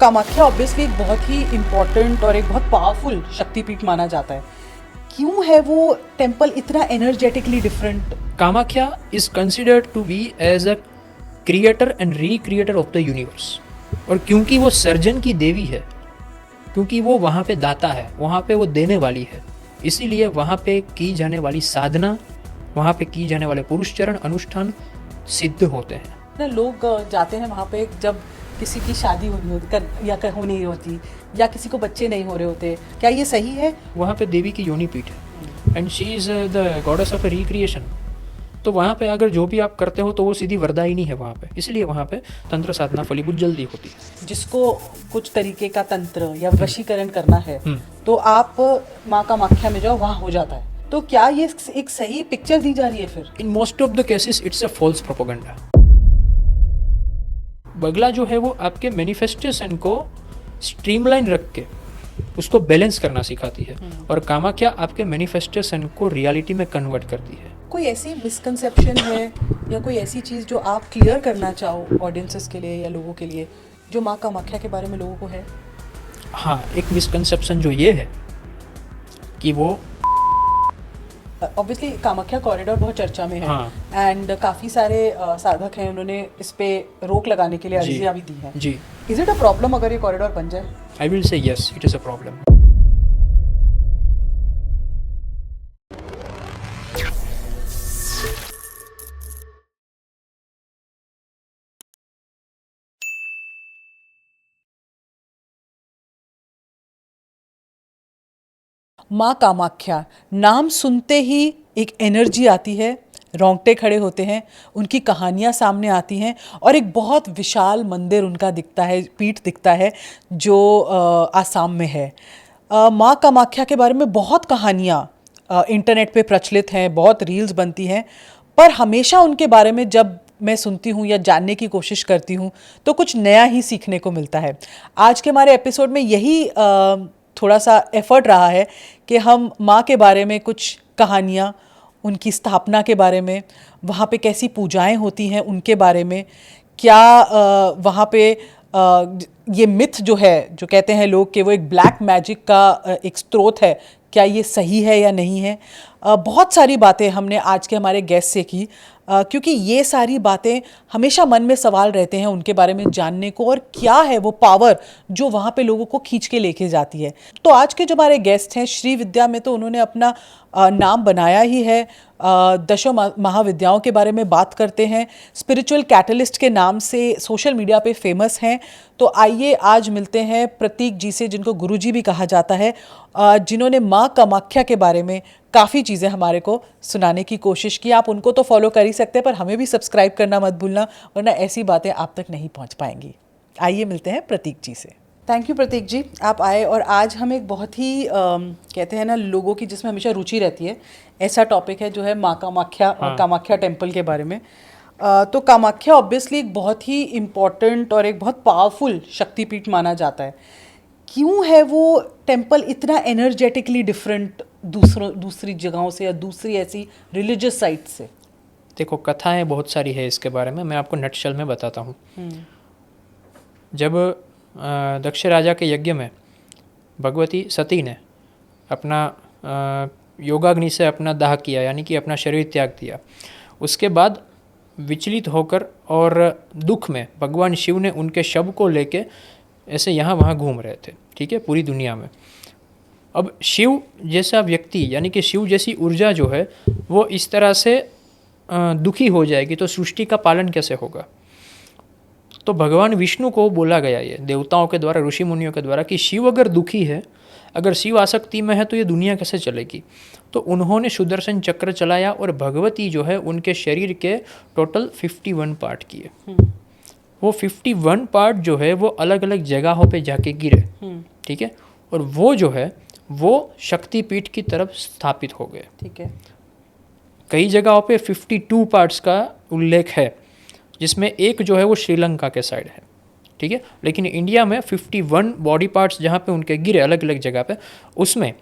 Kamakhya obviously एक बहुत ही important और एक बहुत पावरफुल शक्तिपीठ माना जाता है। क्यों है वो टेम्पल इतना energetically different? Kamakhya is considered to be as a creator and recreator of the universe। और क्योंकि वो सर्जन की देवी है, क्योंकि वो वहाँ पे दाता है, वहाँ पे वो देने वाली है, इसीलिए वहाँ पे की जाने वाली साधना, वहाँ पे की जाने वाले पुरुष चरण अनुष्ठान सिद्ध होते हैं। ना लोग जाते हैं वहाँ पे जब किसी की शादी होनी होती या हो नहीं होती या किसी को बच्चे नहीं हो रहे होते, क्या ये सही है? वहाँ पे देवी की योनि पीठ है and she is the goddess of recreation. तो वहाँ पे अगर जो भी आप करते हो तो वो सीधी वरदायिनी है वहाँ पे, इसलिए वहाँ पे तंत्र साधना फलीभूत जल्दी होती है। जिसको कुछ तरीके का तंत्र या वशीकरण करना है तो आप माँ कामाख्या में जाओ, वहाँ हो जाता है। तो क्या ये एक सही पिक्चर दी जा रही है फिर? In most of the cases it's a false propaganda. Bagla जो है वो आपके मैनिफेस्टेशन को स्ट्रीमलाइन रख के उसको बैलेंस करना सिखाती है, और कामाख्या आपके मैनिफेस्टेशन को रियलिटी में कन्वर्ट करती है। कोई ऐसी मिसकंसेप्शन है या कोई ऐसी चीज़ जो आप क्लियर करना चाहो ऑडियंसेस के लिए या लोगों के लिए, जो माँ कामाख्या के बारे में लोगों को है? हाँ, एक मिसकंसेप्शन जो ये है कि वो ऑब्वियसली कामाख्या कॉरिडोर बहुत चर्चा में है। हाँ। एंड काफ़ी सारे साधक हैं, उन्होंने इस पे रोक लगाने के लिए अर्जियाँ भी दी हैं। जी, इज इट अ प्रॉब्लम अगर ये कॉरिडोर बन जाए? I will say yes, it is a problem. माँ कामाख्या नाम सुनते ही एक एनर्जी आती है, रोंगटे खड़े होते हैं, उनकी कहानियाँ सामने आती हैं और एक बहुत विशाल मंदिर उनका दिखता है, पीठ दिखता है जो आसाम में है। माँ कामाख्या के बारे में बहुत कहानियाँ इंटरनेट पे प्रचलित हैं, बहुत रील्स बनती हैं, पर हमेशा उनके बारे में जब मैं सुनती हूँ या जानने की कोशिश करती हूँ तो कुछ नया ही सीखने को मिलता है। आज के हमारे एपिसोड में यही थोड़ा सा एफर्ट रहा है कि हम माँ के बारे में कुछ कहानियाँ, उनकी स्थापना के बारे में, वहाँ पे कैसी पूजाएं होती हैं उनके बारे में, क्या वहाँ पे ये मिथ जो है, जो कहते हैं लोग कि वो एक ब्लैक मैजिक का एक स्रोत है, क्या ये सही है या नहीं है। बहुत सारी बातें हमने आज के हमारे गेस्ट से की, क्योंकि ये सारी बातें हमेशा मन में सवाल रहते हैं उनके बारे में जानने को, और क्या है वो पावर जो वहाँ पे लोगों को खींच के लेके जाती है। तो आज के जो हमारे गेस्ट हैं, श्री विद्या में तो उन्होंने अपना नाम बनाया ही है, दशों महाविद्याओं के बारे में बात करते हैं, स्पिरिचुअल कैटलिस्ट के नाम से सोशल मीडिया पे फेमस हैं। तो आइए आज मिलते हैं प्रतीक जी से, जिनको गुरुजी भी कहा जाता है, जिन्होंने माँ कामाख्या के बारे में काफ़ी चीज़ें हमारे को सुनाने की कोशिश की। आप उनको तो फॉलो कर ही सकते हैं, पर हमें भी सब्सक्राइब करना मत भूलना, वरना ऐसी बातें आप तक नहीं पहुंच पाएंगी। आइए मिलते हैं प्रतीक जी से। थैंक यू प्रतीक जी, आप आए। और आज हम एक बहुत ही कहते हैं ना, लोगों की जिसमें हमेशा रुचि रहती है, ऐसा टॉपिक है जो है माँ कामाख्या और कामाख्या टेम्पल के बारे में। तो कामाख्या ऑब्वियसली एक बहुत ही इम्पॉर्टेंट और एक बहुत पावरफुल शक्तिपीठ माना जाता है। क्यों है वो टेम्पल इतना एनर्जेटिकली डिफरेंट दूसरी जगहों से या दूसरी ऐसी रिलीजियस साइट से? देखो, कथाएं बहुत सारी है इसके बारे में, मैं आपको नटशल में बताता हूँ। जब दक्ष राजा के यज्ञ में भगवती सती ने अपना योगाग्नि से अपना दाह किया, यानी कि अपना शरीर त्याग दिया, उसके बाद विचलित होकर और दुख में भगवान शिव ने उनके शव को लेके ऐसे यहाँ वहाँ घूम रहे थे, ठीक है, पूरी दुनिया में। अब शिव जैसा व्यक्ति, यानी कि शिव जैसी ऊर्जा जो है वो इस तरह से दुखी हो जाएगी तो सृष्टि का पालन कैसे होगा। तो भगवान विष्णु को बोला गया, ये देवताओं के द्वारा, ऋषि मुनियों के द्वारा, कि शिव अगर दुखी है, अगर शिव आसक्ति में है तो ये दुनिया कैसे चलेगी। तो उन्होंने सुदर्शन चक्र चलाया और भगवती जो है उनके शरीर के टोटल 51 पार्ट किए। वो 51 पार्ट जो है वो अलग अलग जगहों पे जाके गिरे, ठीक है, और वो जो है वो शक्तिपीठ की तरफ स्थापित हो गए, ठीक है। कई जगहों पे 52 पार्ट्स का उल्लेख है, जिसमें एक जो है वो श्रीलंका के साइड है, ठीक है, लेकिन इंडिया में 51 बॉडी पार्ट्स जहाँ पे उनके गिरे अलग अलग जगह पे, उसमें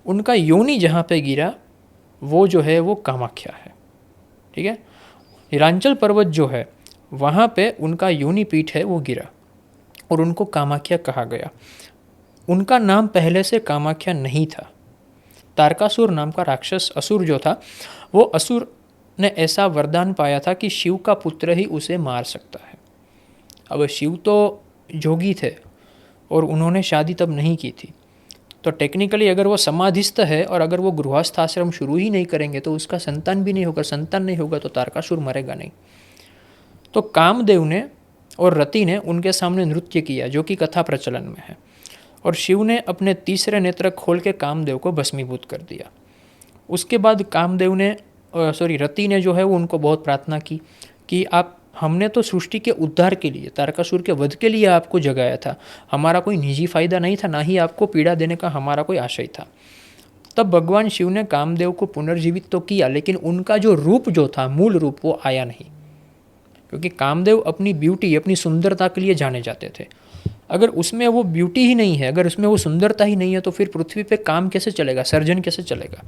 उनका योनि जहाँ पे गिरा वो जो है वो कामाख्या है, ठीक है। हिरांचल पर्वत जो है वहाँ पे उनका योनि पीठ है वो गिरा, और उनको कामाख्या कहा गया। उनका नाम पहले से कामाख्या नहीं था। तारकासुर नाम का राक्षस असुर जो था, वो असुर ने ऐसा वरदान पाया था कि शिव का पुत्र ही उसे मार सकता है। अब शिव तो जोगी थे और उन्होंने शादी तब नहीं की थी, तो टेक्निकली अगर वो समाधिस्थ है और अगर वो गृहस्थ आश्रम शुरू ही नहीं करेंगे तो उसका संतान भी नहीं होगा, संतान नहीं होगा तो तारकासुर मरेगा नहीं। तो कामदेव ने और रति ने उनके सामने नृत्य किया, जो कि कथा प्रचलन में है, और शिव ने अपने तीसरे नेत्र खोल के कामदेव को भस्मीभूत कर दिया। उसके बाद कामदेव ने रति ने जो है वो उनको बहुत प्रार्थना की कि आप, हमने तो सृष्टि के उद्धार के लिए, तारकासुर के वध के लिए आपको जगाया था, हमारा कोई निजी फायदा नहीं था, ना ही आपको पीड़ा देने का हमारा कोई आशय था। तब भगवान शिव ने कामदेव को पुनर्जीवित तो किया, लेकिन उनका जो रूप जो था, मूल रूप, वो आया नहीं, क्योंकि कामदेव अपनी ब्यूटी, अपनी सुंदरता के लिए जाने जाते थे। अगर उसमें वो ब्यूटी ही नहीं है, अगर उसमें वो सुंदरता ही नहीं है, तो फिर पृथ्वी पे काम कैसे चलेगा, सर्जन कैसे चलेगा।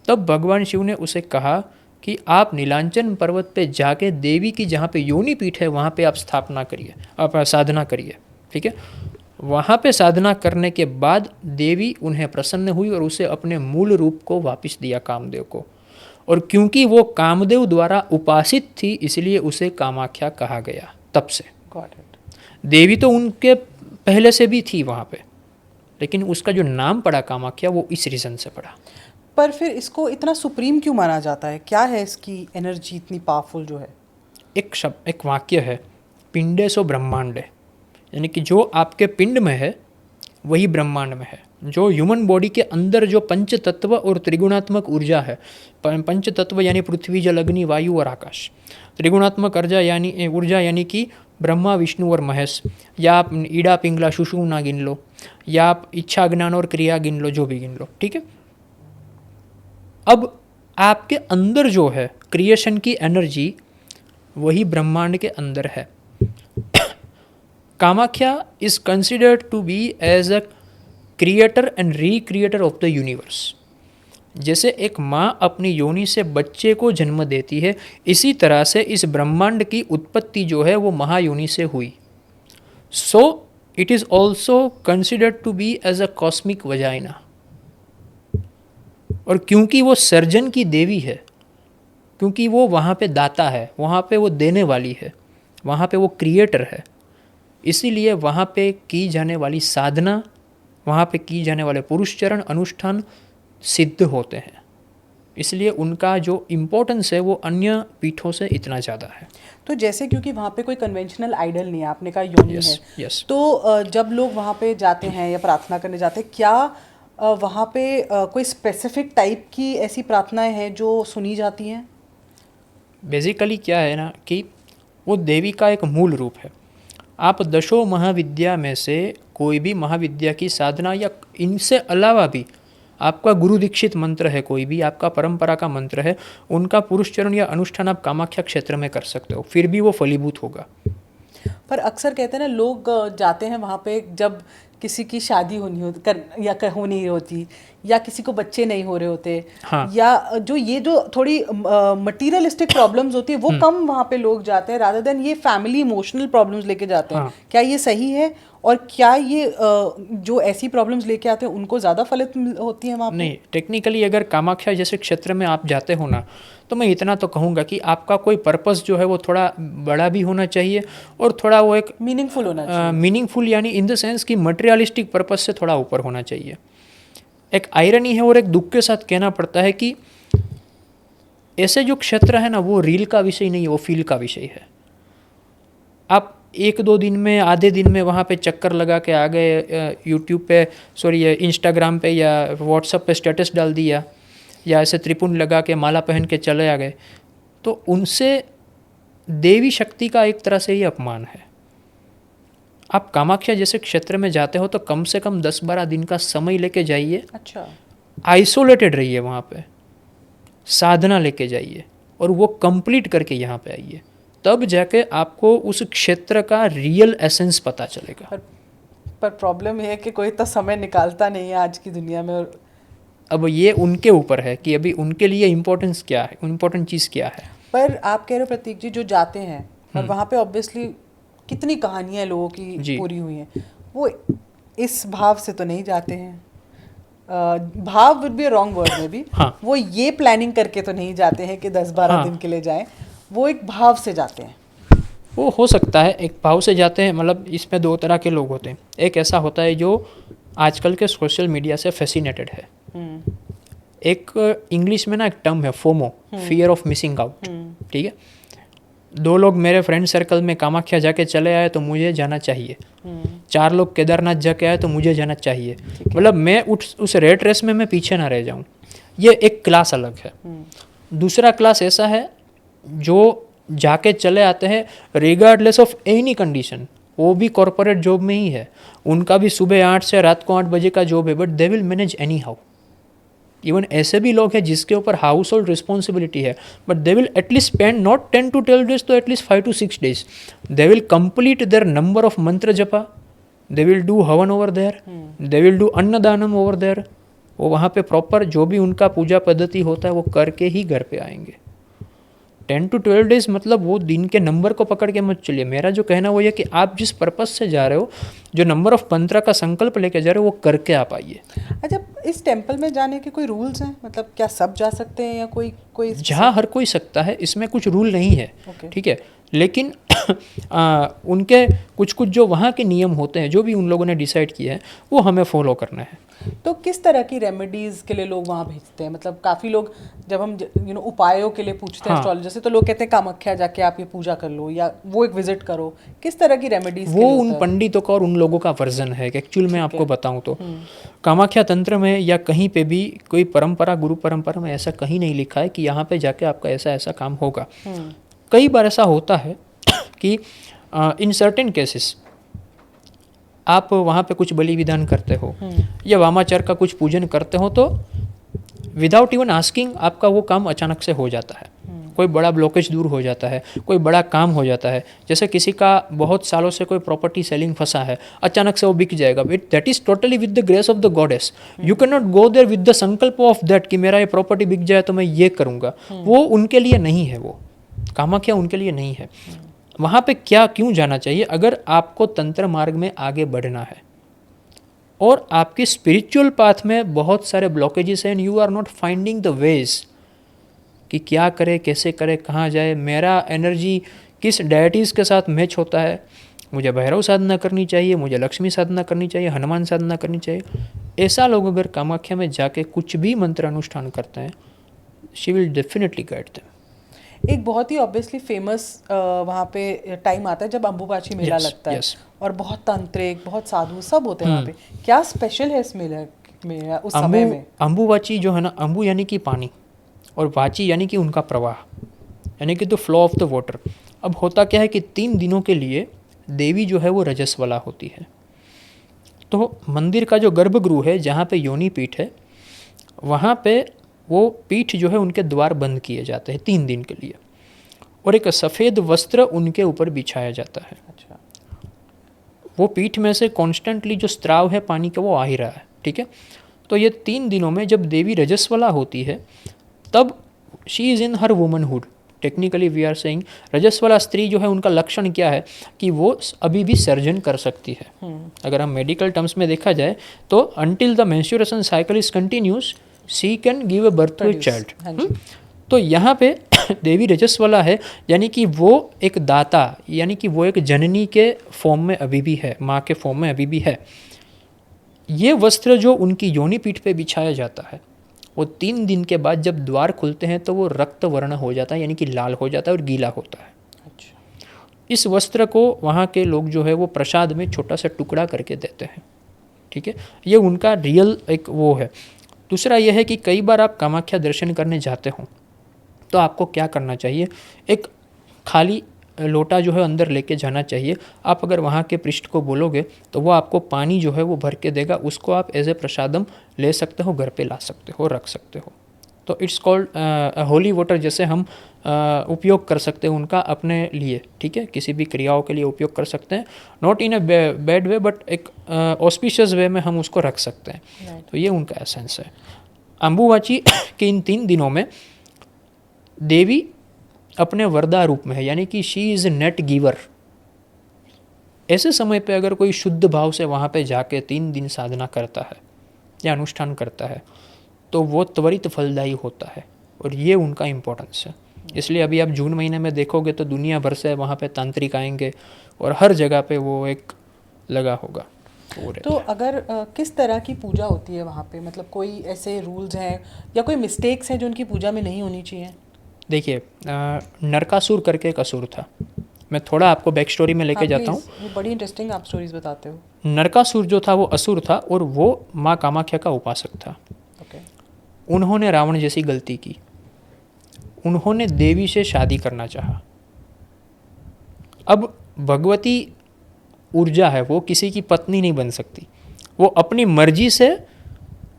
तब भगवान शिव ने उसे कहा कि आप नीलांचन पर्वत पे जाके देवी की जहाँ पे योनि पीठ है वहाँ पे आप स्थापना करिए, आप साधना करिए, ठीक है। वहाँ पे साधना करने के बाद देवी उन्हें प्रसन्न हुई और उसे अपने मूल रूप को वापस दिया कामदेव को, और क्योंकि वो कामदेव द्वारा उपासित थी इसलिए उसे कामाख्या कहा गया तब से। देवी तो उनके पहले से भी थी वहाँ पे, लेकिन उसका जो नाम पड़ा कामाख्या वो इस रीज़न से पड़ा। पर फिर इसको इतना सुप्रीम क्यों माना जाता है? क्या है इसकी एनर्जी इतनी पावरफुल जो है? एक वाक्य है, पिंडे सो ब्रह्मांडे, यानी कि जो आपके पिंड में है वही ब्रह्मांड में है। जो ह्यूमन बॉडी के अंदर जो पंच तत्व और त्रिगुणात्मक ऊर्जा है, पंच तत्व यानी पृथ्वी, जल, अग्नि, वायु और आकाश, त्रिगुणात्मक ऊर्जा यानी कि ब्रह्मा, विष्णु और महेश, या आप ईड़ा, पिंगला, सुषुम्ना गिन लो, या आप इच्छा, ज्ञान और क्रिया गिन लो, जो भी गिन लो, ठीक है। अब आपके अंदर जो है क्रिएशन की एनर्जी, वही ब्रह्मांड के अंदर है। Kamakhya is considered to be as a creator and recreator of the universe. जैसे एक माँ अपनी योनि से बच्चे को जन्म देती है, इसी तरह से इस ब्रह्मांड की उत्पत्ति जो है वो महायोनि से हुई। So it is also considered to be as a cosmic vagina. और क्योंकि वो सर्जन की देवी है, क्योंकि वो वहाँ पे दाता है, वहाँ पे वो देने वाली है, वहाँ पे वो क्रिएटर है, इसीलिए वहाँ पे की जाने वाली साधना, वहाँ पे की जाने वाले पुरुष चरण अनुष्ठान सिद्ध होते हैं। इसलिए उनका जो इम्पोर्टेंस है वो अन्य पीठों से इतना ज़्यादा है। तो जैसे क्योंकि वहाँ पे कोई कन्वेंशनल आइडल नहीं है, आपने कहा योनि है, yes. तो जब लोग वहाँ पे जाते हैं या प्रार्थना करने जाते हैं, क्या वहाँ पे कोई स्पेसिफिक टाइप की ऐसी प्रार्थनाएं हैं जो सुनी जाती हैं? बेसिकली क्या है ना कि वो देवी का एक मूल रूप है। आप दशों महाविद्या में से कोई भी महाविद्या की साधना या इनसे अलावा भी आपका गुरु दीक्षित मंत्र है, कोई भी आपका परंपरा का मंत्र है, उनका पुरुष चरण या अनुष्ठान आप कामाख्या क्षेत्र में कर सकते हो, फिर भी वो फलीभूत होगा। पर अक्सर कहते हैं ना, लोग जाते हैं वहाँ पे जब किसी की शादी होनी होती, या किसी को बच्चे नहीं हो रहे होते, हाँ। या जो थोड़ी मटीरियलिस्टिक प्रॉब्लम्स होती है वो कम वहाँ पे लोग जाते हैं, रादर देन ये फैमिली इमोशनल प्रॉब्लम्स लेके जाते हैं। हाँ। क्या ये सही है? और क्या ये जो ऐसी प्रॉब्लम्स लेके आते हैं उनको ज़्यादा फलित होती है वहाँ पे? नहीं, टेक्निकली अगर कामाख्या जैसे क्षेत्र में आप जाते हो ना, तो मैं इतना तो कहूँगा कि आपका कोई पर्पस जो है वो थोड़ा बड़ा भी होना चाहिए और थोड़ा वो एक मीनिंगफुल होना चाहिए। मीनिंगफुल यानी इन द सेंस कि मटेरियलिस्टिक पर्पस से थोड़ा ऊपर होना चाहिए। एक आयरनी है और एक दुख के साथ कहना पड़ता है कि ऐसे जो क्षेत्र है ना वो रील का विषय नहीं है, वो फील का विषय है। आप एक दो दिन में, आधे दिन में वहाँ पे चक्कर लगा के आ गए, यूट्यूब पे इंस्टाग्राम पे या व्हाट्सएप पे स्टेटस डाल दिया, या ऐसे त्रिपुंड लगा के माला पहन के चले आ गए, तो उनसे देवी शक्ति का एक तरह से ही अपमान है। आप कामाख्या जैसे क्षेत्र में जाते हो तो कम से कम 10-12 दिन का समय लेके जाइए। अच्छा। आइसोलेटेड रहिए, वहाँ पे साधना लेके जाइए और वो कंप्लीट करके यहाँ पे आइए, तब जाके आपको उस क्षेत्र का रियल एसेंस पता चलेगा। पर प्रॉब्लम ये है कि कोई तो समय निकालता नहीं है आज की दुनिया में। अब ये उनके ऊपर है कि अभी उनके लिए इम्पोर्टेंस क्या है, इम्पोर्टेंट चीज़ क्या है। पर आप कह रहे हो प्रतीक जी, जो जाते हैं और वहाँ पे ऑब्वियसली कितनी कहानियां लोगों की जी। पूरी हुई हैं, वो इस भाव से तो नहीं जाते हैं। भाव वुड बी रॉन्ग वर्ड में भी। हाँ। वो ये प्लानिंग करके तो नहीं जाते हैं कि 10-12 हाँ। दिन के लिए जाएं, वो एक भाव से जाते हैं। वो हो सकता है एक भाव से जाते हैं, मतलब इसमें दो तरह के लोग होते हैं। एक ऐसा होता है जो आजकल के सोशल मीडिया से फैसिनेटेड है। एक इंग्लिश में ना एक टर्म है FOMO, fear of missing out, ठीक है। दो लोग मेरे फ्रेंड सर्कल में कामाख्या जाके चले आए तो मुझे जाना चाहिए, 4 लोग केदारनाथ जाके आए तो मुझे जाना चाहिए, मतलब मैं उस रेट रेस में मैं पीछे ना रह जाऊं। ये एक क्लास अलग है। दूसरा क्लास ऐसा है जो जाके चले आते हैं रिगार्डलेस ऑफ एनी कंडीशन, वो भी कॉरपोरेट जॉब में ही है, उनका भी सुबह 8 से रात को 8 बजे का जॉब है, but they will manage anyhow. Even ऐसे भी लोग हैं जिसके ऊपर हाउस होल्ड रिस्पॉन्सिबिलिटी है, but they will at least spend not 10 to 12 days तो at least 5 to 6 days, they will complete their number of mantra japa, they will do havan over there, they will do annadanam over there. वो वहाँ पे proper जो भी उनका पूजा पद्धति होता है वो करके ही घर पे आएंगे। 10 to 12 days मतलब वो दिन के नंबर को पकड़ के मत चलिए। मेरा जो कहना वो ये कि आप जिस पर्पस से जा रहे हो, जो नंबर ऑफ मंत्रा का संकल्प लेके जा रहे हो, वो करके आप आइए। अच्छा, इस टेम्पल में जाने के कोई रूल्स हैं? मतलब क्या सब जा सकते हैं या कोई जहाँ हर कोई सकता है, इसमें कुछ रूल नहीं है, ठीक है। लेकिन उनके कुछ जो वहाँ के नियम होते हैं, जो भी उन लोगों ने डिसाइड किया है, वो हमें फॉलो करना है। तो किस तरह की रेमेडीज के लिए लोग वहाँ भेजते हैं? मतलब काफ़ी लोग जब हम उपायों के लिए पूछते हैं एस्ट्रोलॉजर से, तो लोग कहते हैं कामाख्या जाके आप ये पूजा कर लो या वो एक विजिट करो। किस तरह की रेमेडीज? वो उन पंडितों का और उन लोगों का वर्जन है। एक्चुअल में आपको बताऊं तो कामाख्या तंत्र में या कहीं पे भी कोई परंपरा, गुरु परंपरा में ऐसा कहीं नहीं लिखा है कि यहाँ पे जाके आपका ऐसा ऐसा काम होगा। कई बार ऐसा होता है कि इन सर्टेन केसेस आप वहाँ पे कुछ बलि विधान करते हो या वामाचार का कुछ पूजन करते हो, तो विदाउट इवन आस्किंग आपका वो काम अचानक से हो जाता है। कोई बड़ा ब्लॉकेज दूर हो जाता है, कोई बड़ा काम हो जाता है। जैसे किसी का बहुत सालों से कोई प्रॉपर्टी सेलिंग फंसा है, अचानक से वो बिक जाएगा। That is totally with the grace of the goddess. You can not go there with the संकल्प ऑफ दैट कि मेरा ये प्रॉपर्टी बिक जाए तो मैं ये करूँगा। वो उनके लिए नहीं है, वो कामाख्या उनके लिए नहीं है। वहाँ पे क्यों जाना चाहिए? अगर आपको तंत्र मार्ग में आगे बढ़ना है और आपकी स्पिरिचुअल पाथ में बहुत सारे ब्लॉकेजेस हैं and you are not finding the ways कि क्या करे, कैसे करे, कहाँ जाए, मेरा एनर्जी किस डायटीज़ के साथ मैच होता है, मुझे भैरव साधना करनी चाहिए, मुझे लक्ष्मी साधना करनी चाहिए, हनुमान साधना करनी चाहिए। ऐसा लोग अगर कामाख्या में जाके कुछ भी मंत्र अनुष्ठान करते हैं, she will definitely guide them. एक बहुत ही ऑब्वियसली फेमस वहाँ पे टाइम आता है जब अम्बुबाची मेला लगता है, और बहुत तांत्रिक, बहुत साधु सब होते हैं वहाँ पे। क्या स्पेशल है इस मेले में उस समय में? अम्बुबाची जो है ना, अम्बु यानी कि पानी और वाची यानी कि उनका प्रवाह, यानी कि the flow of the water. अब होता क्या है कि 3 दिनों के लिए देवी जो है वो रजस्वला होती है। तो मंदिर का जो गर्भगृह है, जहाँ पे योनि पीठ है, वहाँ पे वो पीठ जो है उनके द्वार बंद किए जाते हैं 3 दिन के लिए, और एक सफ़ेद वस्त्र उनके ऊपर बिछाया जाता है। अच्छा। वो पीठ में से कॉन्स्टेंटली जो स्त्राव है पानी का वो आ ही रहा है, ठीक है। तो ये 3 दिनों में जब देवी रजस्वला होती है, तब she is in her womanhood. Technically we are saying रजस्वला स्त्री जो है उनका लक्षण क्या है कि वो अभी भी सर्जन कर सकती है। अगर हम मेडिकल टर्म्स में देखा जाए तो until the menstruation cycle is continues she can give a birth to a child. तो यहाँ पे देवी रजस्वला है, यानी कि वो एक दाता, यानी कि वो एक जननी के फॉर्म में अभी भी है, माँ के फॉर्म में अभी भी है। ये वस्त्र जो उनकी योनि पीठ पे बिछाया जाता है, वो 3 दिन के बाद जब द्वार खुलते हैं तो वो रक्त वर्ण हो जाता है, यानी कि लाल हो जाता है और गीला होता है। अच्छा। इस वस्त्र को वहाँ के लोग जो है वो प्रसाद में छोटा सा टुकड़ा करके देते हैं, ठीक है। ये उनका रियल एक वो है। दूसरा यह है कि कई बार आप कामाख्या दर्शन करने जाते हो तो आपको क्या करना चाहिए, एक खाली लोटा जो है अंदर लेके जाना चाहिए। आप अगर वहाँ के पृष्ठ को बोलोगे तो वो आपको पानी जो है वो भर के देगा, उसको आप एज ए प्रसादम ले सकते हो, घर पे ला सकते हो, रख सकते हो। तो इट्स कॉल्ड होली वाटर, जैसे हम उपयोग कर सकते हैं उनका अपने लिए, ठीक है, किसी भी क्रियाओं के लिए उपयोग कर सकते हैं। Not in a bad way but एक ऑस्पिशियस वे में हम उसको रख सकते हैं। तो ये उनका एसेंस है। अम्बुबाची के इन 3 दिनों में देवी अपने वरदा रूप में है, यानी कि शी इज़ नेट गिवर। ऐसे समय पे अगर कोई शुद्ध भाव से वहाँ पे जाके 3 दिन साधना करता है या अनुष्ठान करता है तो वो त्वरित फलदायी होता है, और ये उनका इम्पोर्टेंस है। इसलिए अभी आप जून महीने में देखोगे तो दुनिया भर से वहाँ पे तांत्रिक आएंगे और हर जगह पे वो एक लगा होगा। तो अगर किस तरह की पूजा होती है वहाँ पे, मतलब कोई ऐसे रूल्स हैं या कोई मिस्टेक्स हैं जो उनकी पूजा में नहीं होनी चाहिए? देखिए, नरकासुर करके एक असुर था। मैं थोड़ा आपको बैक स्टोरी में लेके जाता हूँ। वो बड़ी इंटरेस्टिंग आप स्टोरीज बताते हो। नरकासुर जो था वो असुर था और वो माँ कामाख्या का उपासक था। ओके। उन्होंने रावण जैसी गलती की। उन्होंने देवी से शादी करना चाहा। अब भगवती ऊर्जा है, वो किसी की पत्नी नहीं बन सकती। वो अपनी मर्जी से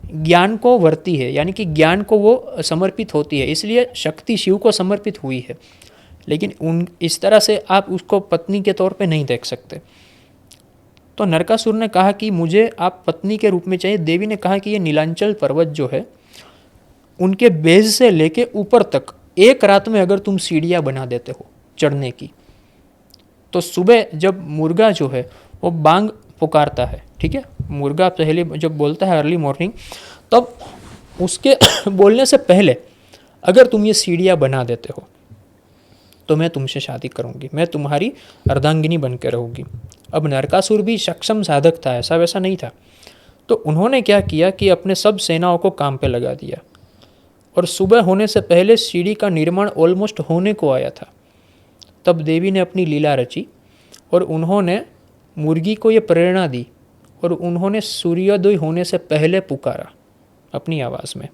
ज्ञान को वर्ती है, यानी कि ज्ञान को वो समर्पित होती है, इसलिए शक्ति शिव को समर्पित हुई है। लेकिन उन इस तरह से आप उसको पत्नी के तौर पे नहीं देख सकते। तो नरकासुर ने कहा कि मुझे आप पत्नी के रूप में चाहिए। देवी ने कहा कि ये नीलांचल पर्वत जो है उनके बेज से लेके ऊपर तक एक रात में अगर तुम सीढ़ियाँ बना देते हो चढ़ने की, तो सुबह जब मुर्गा जो है वो बांग पुकारता है, ठीक है, मुर्गा पहले जब बोलता है अर्ली मॉर्निंग, तब उसके बोलने से पहले अगर तुम ये सीढ़ियाँ बना देते हो तो मैं तुमसे शादी करूँगी, मैं तुम्हारी अर्धांगिनी बन के रहूँगी। अब नरकासुर भी सक्षम साधक था, ऐसा वैसा नहीं था। तो उन्होंने क्या किया कि अपने सब सेनाओं को काम पे लगा दिया और सुबह होने से पहले सीढ़ी का निर्माण ऑलमोस्ट होने को आया था। तब देवी ने अपनी लीला रची और उन्होंने मुर्गी को ये प्रेरणा दी और उन्होंने सूर्योदय होने से पहले पुकारा अपनी आवाज़ में,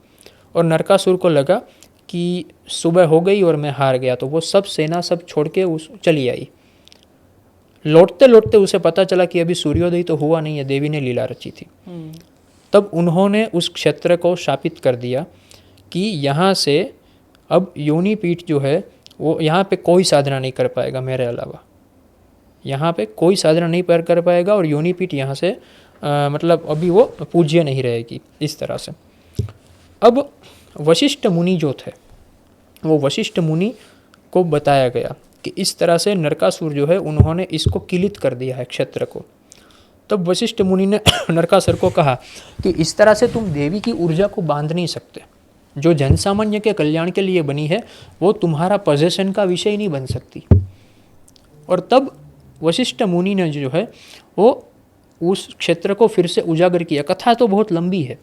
और नरकासुर को लगा कि सुबह हो गई और मैं हार गया। तो वो सब सेना सब छोड़ के उस चली आई। लौटते लौटते उसे पता चला कि अभी सूर्योदय तो हुआ नहीं है, देवी ने लीला रची थी। तब उन्होंने उस क्षेत्र को शापित कर दिया कि यहाँ से अब योनि पीठ जो है वो यहाँ पे कोई साधना नहीं कर पाएगा मेरे अलावा, यहाँ पे कोई साधना नहीं कर पाएगा, और योनि पीठ यहाँ से मतलब अभी वो पूज्य नहीं रहेगी, इस तरह से। अब वशिष्ठ मुनि जो थे वो वशिष्ठ मुनि को बताया गया कि इस तरह से नरकासुर जो है उन्होंने इसको किलित कर दिया है क्षेत्र को। तब वशिष्ठ मुनि ने नरकासुर को कहा कि इस तरह से तुम देवी की ऊर्जा को बांध नहीं सकते, जो जनसामान्य के कल्याण के लिए बनी है वो तुम्हारा पोजेशन का विषय नहीं बन सकती। और तब वशिष्ठ मुनि ने जो है वो उस क्षेत्र को फिर से उजागर किया। कथा तो बहुत लंबी है,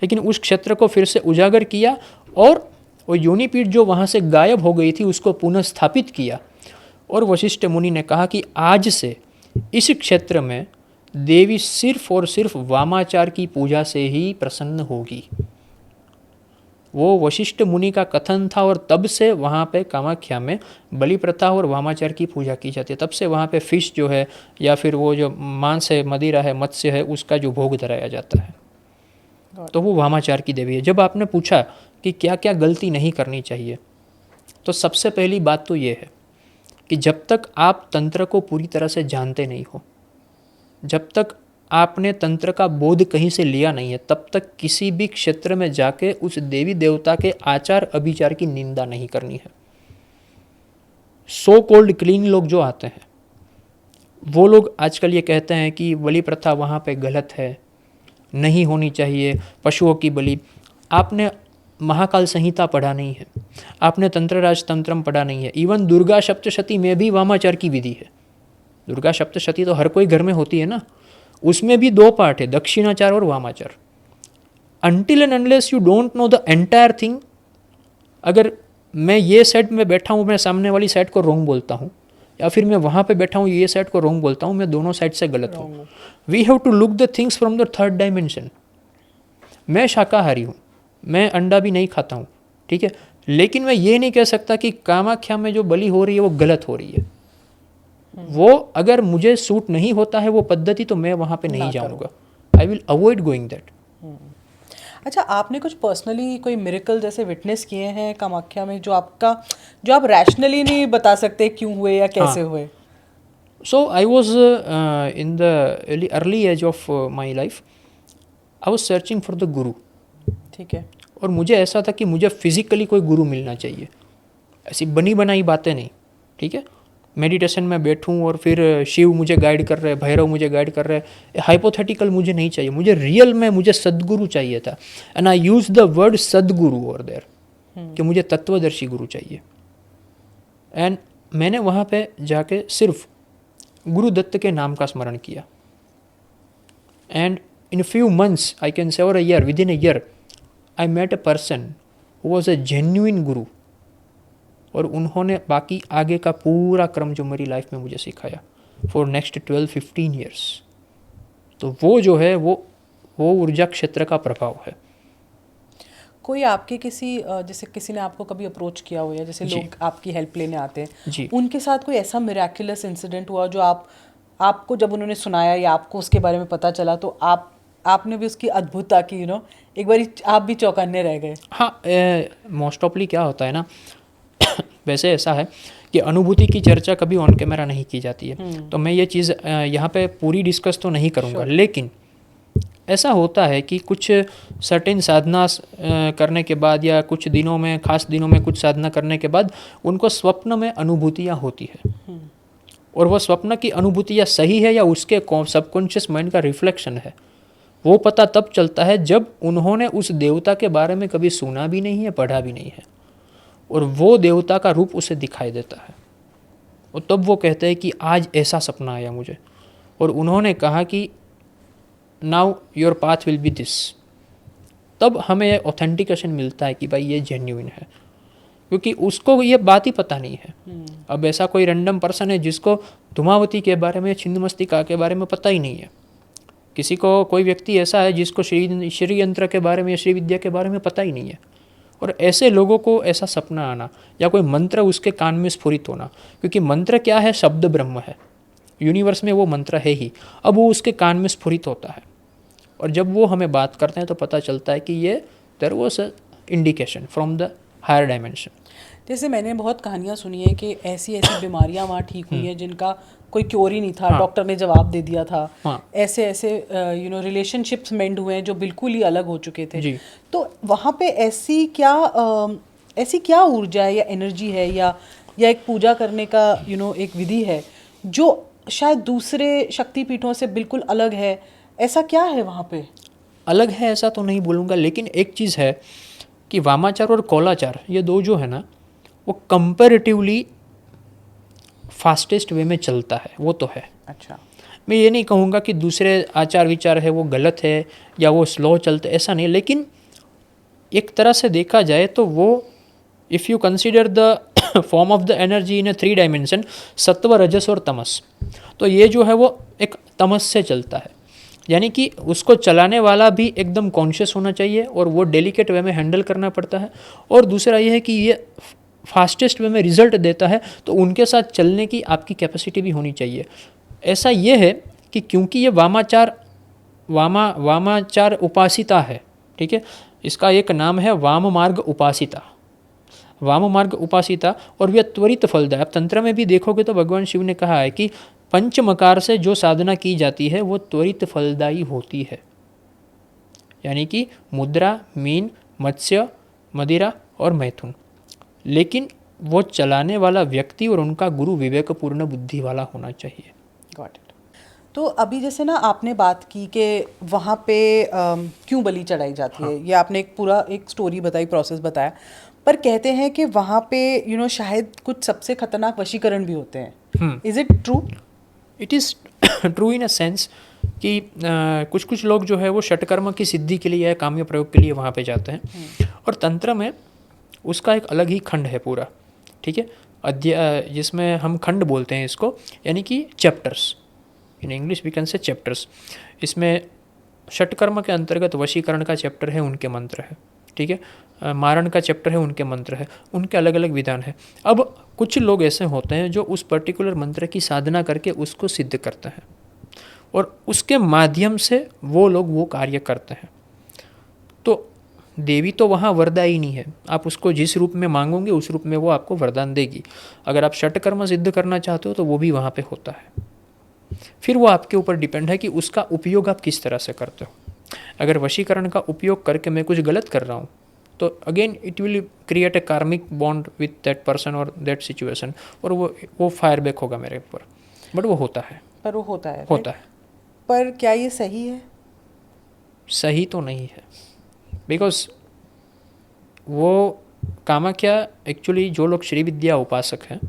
लेकिन उस क्षेत्र को फिर से उजागर किया और वो योनिपीठ जो वहाँ से गायब हो गई थी उसको पुनः स्थापित किया। और वशिष्ठ मुनि ने कहा कि आज से इस क्षेत्र में देवी सिर्फ और सिर्फ वामाचार की पूजा से ही प्रसन्न होगी। वो वशिष्ठ मुनि का कथन था, और तब से वहाँ पे कामाख्या में बलि प्रथा और वामाचार की पूजा की जाती है। तब से वहाँ पे फिश जो है या फिर वो जो मांस है, मदिरा है, मत्स्य है, उसका जो भोग धराया जाता है, तो वो वामाचार की देवी है। जब आपने पूछा कि क्या क्या गलती नहीं करनी चाहिए, तो सबसे पहली बात तो ये है कि जब तक आप तंत्र को पूरी तरह से जानते नहीं हो, जब तक आपने तंत्र का बोध कहीं से लिया नहीं है, तब तक किसी भी क्षेत्र में जाके उस देवी देवता के आचार अभिचार की निंदा नहीं करनी है। सो कॉल्ड क्लीन लोग जो आते हैं वो लोग आजकल ये कहते हैं कि बलि प्रथा वहाँ पे गलत है, नहीं होनी चाहिए, पशुओं की बलि। आपने महाकाल संहिता पढ़ा नहीं है, आपने तंत्रराज तंत्रम पढ़ा नहीं है। इवन दुर्गा सप्तशती में भी वामाचार की विधि है। दुर्गा सप्तशती तो हर कोई घर में होती है ना, उसमें भी 2 पार्ट है, दक्षिणाचार और वामाचार। Until and unless you don't know the entire thing, अगर मैं ये साइड में बैठा हूँ, मैं सामने वाली साइड को रॉन्ग बोलता हूँ, या फिर मैं वहाँ पे बैठा हूँ ये साइड को रॉन्ग बोलता हूँ, मैं दोनों साइड से गलत हूँ। We have to look the things from the third dimension. मैं शाकाहारी हूँ, मैं अंडा भी नहीं खाता हूँ, ठीक है, लेकिन मैं ये नहीं कह सकता कि कामाख्या में जो बलि हो रही है वो गलत हो रही है। वो अगर मुझे सूट नहीं होता है वो पद्धति, तो मैं वहाँ पे नहीं जाऊँगा। I will avoid going that. अच्छा, आपने कुछ पर्सनली कोई मिरेकल जैसे विटनेस किए हैं कामाख्या में जो आप रैशनली नहीं बता सकते क्यों हुए या कैसे हुए? So I was in the early age of my life, I was searching for the guru. ठीक है। और मुझे ऐसा था कि मुझे फिजिकली कोई गुरु मिलना चाहिए, ऐसी बनी बनाई बातें नहीं, ठीक है। मेडिटेशन में बैठूं और फिर शिव मुझे गाइड कर रहे हैं, भैरव मुझे गाइड कर रहे हैं, हाइपोथेटिकल मुझे नहीं चाहिए, मुझे रियल में मुझे सदगुरु चाहिए था। And I use the word सदगुरु ओवर देयर, कि मुझे तत्वदर्शी गुरु चाहिए। एंड मैंने वहाँ पे जाके सिर्फ गुरुदत्त के नाम का स्मरण किया। And in few months I can say, और a year, within a year I met a person who was a genuine guru, और उन्होंने बाकी आगे का पूरा क्रम जो मेरी लाइफ में मुझे सिखाया फॉर नेक्स्ट 12-15 ईयर्स। तो वो जो है वो ऊर्जा क्षेत्र का प्रभाव है। कोई आपके किसी जैसे किसी ने आपको कभी अप्रोच किया हो, या जैसे लोग आपकी हेल्प लेने आते हैं जी। उनके साथ कोई ऐसा मिराक्युलस इंसिडेंट हुआ जो आपको जब उन्होंने सुनाया या आपको उसके बारे में पता चला तो आपने भी उसकी अद्भुतता की एक बार आप भी चौंकाने रह गए? हाँ, मोस्ट ऑफली क्या होता है ना, वैसे ऐसा है कि अनुभूति की चर्चा कभी ऑन कैमरा नहीं की जाती है, तो मैं ये चीज़ यहाँ पे पूरी डिस्कस तो नहीं करूँगा। लेकिन ऐसा होता है कि कुछ सर्टेन साधना करने के बाद या कुछ दिनों में, खास दिनों में कुछ साधना करने के बाद उनको स्वप्न में अनुभूतियाँ होती है, और वह स्वप्न की अनुभूतियाँ सही है या उसके सबकॉन्शियस माइंड का रिफ्लेक्शन है, वो पता तब चलता है जब उन्होंने उस देवता के बारे में कभी सुना भी नहीं है, पढ़ा भी नहीं है, और वो देवता का रूप उसे दिखाई देता है। और तब वो कहते हैं कि आज ऐसा सपना आया मुझे, और उन्होंने कहा कि now your path will be this. तब हमें ऑथेंटिकेशन मिलता है कि भाई ये जेन्युइन है, क्योंकि उसको ये बात ही पता नहीं है। अब ऐसा कोई रैंडम पर्सन है जिसको धूमावती के बारे में, छिन्नमस्तिका के बारे में पता ही नहीं है। किसी को, कोई व्यक्ति ऐसा है जिसको श्री यंत्र के बारे में या श्री विद्या के बारे में पता ही नहीं है। और ऐसे लोगों को ऐसा सपना आना या कोई मंत्र उसके कान में स्फुरित होना, क्योंकि मंत्र क्या है, शब्द ब्रह्म है, यूनिवर्स में वो मंत्र है ही, अब वो उसके कान में स्फुरित होता है, और जब वो हमें बात करते हैं तो पता चलता है कि ये there was a indication from the higher dimension. जैसे मैंने बहुत कहानियाँ सुनी है कि ऐसी ऐसी बीमारियाँ वहाँ ठीक हुई हैं जिनका कोई क्योर ही नहीं था, डॉक्टर ने जवाब दे दिया था। ऐसे ऐसे रिलेशनशिप्स मेंड हुए हैं जो बिल्कुल ही अलग हो चुके थे। तो वहाँ पे ऐसी क्या ऊर्जा है या एनर्जी है या एक पूजा करने का एक विधि है जो शायद दूसरे शक्तिपीठों से बिल्कुल अलग है? ऐसा क्या है वहाँ पे? अलग है ऐसा तो नहीं बोलूँगा, लेकिन एक चीज़ है कि वामाचार और कौलाचार, ये दो जो है ना, वो कंपैरेटिवली फास्टेस्ट वे में चलता है, वो तो है। अच्छा, मैं ये नहीं कहूँगा कि दूसरे आचार विचार है वो गलत है या वो स्लो चलते, ऐसा नहीं। लेकिन एक तरह से देखा जाए तो वो, if you consider the form of the energy in 3 dimension, सत्व, रजस और तमस, तो ये जो है वो एक तमस से चलता है। यानी कि उसको चलाने वाला भी एकदम कॉन्शियस होना चाहिए और वो डेलिकेट वे में हैंडल करना पड़ता है। और दूसरा ये है कि ये फास्टेस्ट वे में रिजल्ट देता है, तो उनके साथ चलने की आपकी कैपेसिटी भी होनी चाहिए। ऐसा ये है कि क्योंकि ये वामाचार उपासिता है, ठीक है, इसका एक नाम है वाम मार्ग उपासिता, वाम मार्ग उपासिता, और वह त्वरित फलदायक। आप तंत्र में भी देखोगे तो भगवान शिव ने कहा है कि पंचमकार से जो साधना की जाती है वो त्वरित फलदायी होती है। यानी कि मुद्रा, मीन, मत्स्य, मदिरा और मैथुन। लेकिन वो चलाने वाला व्यक्ति और उनका गुरु विवेकपूर्ण बुद्धि वाला होना चाहिए। Got it. तो अभी जैसे ना आपने बात की कि वहाँ पे क्यों बलि चढ़ाई जाती है, ये आपने एक स्टोरी बताई, प्रोसेस बताया, पर कहते हैं कि वहाँ पे शायद कुछ सबसे खतरनाक वशीकरण भी होते हैं। Is it true? It is true in a sense कि कुछ कुछ लोग जो है वो षटकर्म की सिद्धि के लिए या काम्य प्रयोग के लिए वहाँ पे जाते हैं, और तंत्र में उसका एक अलग ही खंड है पूरा, ठीक है, जिसमें हम खंड बोलते हैं इसको, यानी कि chapters, in English we can say chapters. इसमें षटकर्म के अंतर्गत वशीकरण का चैप्टर है, उनके मंत्र है, ठीक है, मारण का चैप्टर है, उनके मंत्र है, उनके अलग अलग विधान है। अब कुछ लोग ऐसे होते हैं जो उस पर्टिकुलर मंत्र की साधना करके उसको सिद्ध करते हैं, और उसके माध्यम से वो लोग वो कार्य करते हैं। तो देवी तो वहाँ वरदायिनी है, आप उसको जिस रूप में मांगोगे उस रूप में वो आपको वरदान देगी। अगर आप षटकर्म सिद्ध करना चाहते हो तो वो भी वहाँ पे होता है। फिर वो आपके ऊपर डिपेंड है कि उसका उपयोग आप किस तरह से करते हो। अगर वशीकरण का उपयोग करके मैं कुछ गलत कर रहा हूँ तो again it will create a कार्मिक बॉन्ड विथ दैट पर्सन और दैट सिचुएशन, और वो फायर बैक होगा मेरे ऊपर, बट वो होता है। पर वो होता है, होता है। पर क्या ये सही है? सही तो नहीं है, बिकॉज वो कामाख्या एक्चुअली जो लोग श्री विद्या उपासक हैं,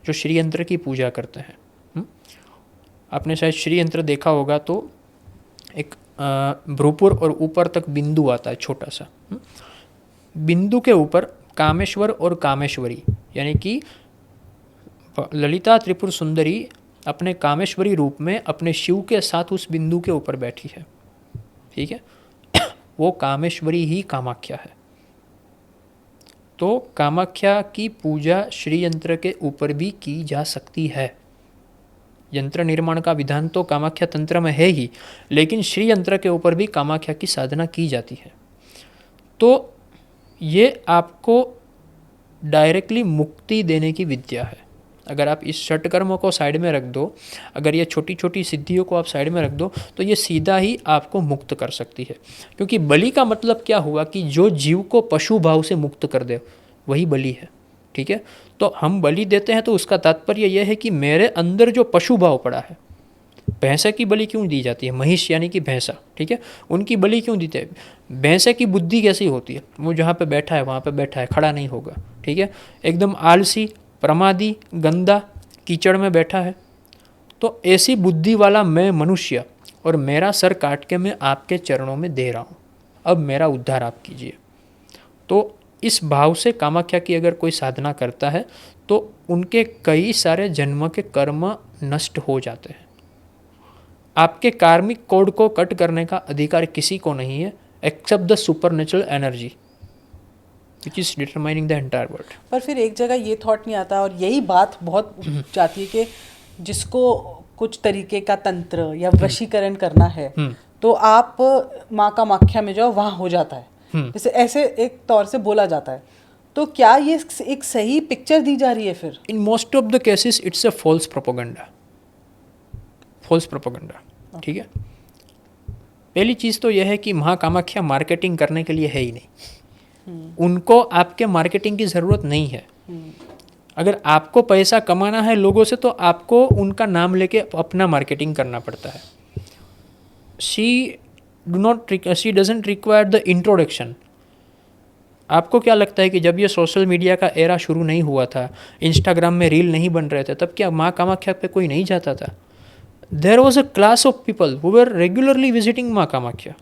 जो श्री यंत्र की पूजा करते हैं, आपने शायद श्री यंत्र देखा होगा, तो एक भ्रूपुर और ऊपर तक बिंदु आता है छोटा सा, बिंदु के ऊपर कामेश्वर और कामेश्वरी यानी कि ललिता त्रिपुर सुंदरी अपने कामेश्वरी रूप में अपने शिव के साथ उस बिंदु के ऊपर बैठी है, ठीक है। वो कामेश्वरी ही कामाख्या है। तो कामाख्या की पूजा श्री यंत्र के ऊपर भी की जा सकती है। यंत्र निर्माण का विधान तो कामाख्या तंत्र में है ही, लेकिन श्री यंत्र के ऊपर भी कामाख्या की साधना की जाती है। तो ये आपको डायरेक्टली मुक्ति देने की विद्या है। अगर आप इस षटकर्म को साइड में रख दो, अगर ये छोटी छोटी सिद्धियों को आप साइड में रख दो, तो ये सीधा ही आपको मुक्त कर सकती है। क्योंकि बलि का मतलब क्या हुआ कि जो जीव को पशु भाव से मुक्त कर दे, वही बलि है, ठीक है। तो हम बलि देते हैं तो उसका तात्पर्य यह है कि मेरे अंदर जो पशु भाव पड़ा है, भैंसे की बलि क्यों दी जाती है, महिष यानी कि भैंसा, ठीक है, उनकी बलि क्यों देते हैं। भैंसे की बुद्धि कैसी होती है, वो जहाँ पे बैठा है वहाँ पे बैठा है, खड़ा नहीं होगा, ठीक है, एकदम आलसी, प्रमादी, गंदा, कीचड़ में बैठा है। तो ऐसी बुद्धि वाला मैं मनुष्य, और मेरा सर काट के मैं आपके चरणों में दे रहा हूँ, अब मेरा उद्धार आप कीजिए। तो इस भाव से कामाख्या की अगर कोई साधना करता है तो उनके कई सारे जन्म के कर्म नष्ट हो जाते हैं। आपके कार्मिक कोड को कट करने का अधिकार किसी को नहीं है except the supernatural energy which is determining the entire world. पर फिर एक जगह ये थॉट नहीं आता, और यही बात बहुत जाती है कि जिसको कुछ तरीके का तंत्र या वशीकरण करना है, तो आप माँ कामाख्या में जाओ, वहाँ हो जाता है, जैसे ऐसे एक तौर से बोला जाता है। तो क्या ये एक सही पिक्चर दी जा रही है फिर? In most of the cases it's a false propaganda, false propaganda, ठीक है। पहली चीज़ तो यह है कि माँ कामाख्या मार्केटिंग करने के लिए है ही नहीं। उनको आपके मार्केटिंग की ज़रूरत नहीं है। अगर आपको पैसा कमाना है लोगों से, तो आपको उनका नाम लेके अपना मार्केटिंग करना पड़ता है। She doesn't require the introduction. आपको क्या लगता है कि जब ये सोशल मीडिया का एरा शुरू नहीं हुआ था, इंस्टाग्राम में रील नहीं बन रहे थे, तब क्या माँ कामाख्या पे कोई नहीं जाता था? There was a class of people who were regularly visiting माँ कामाख्या।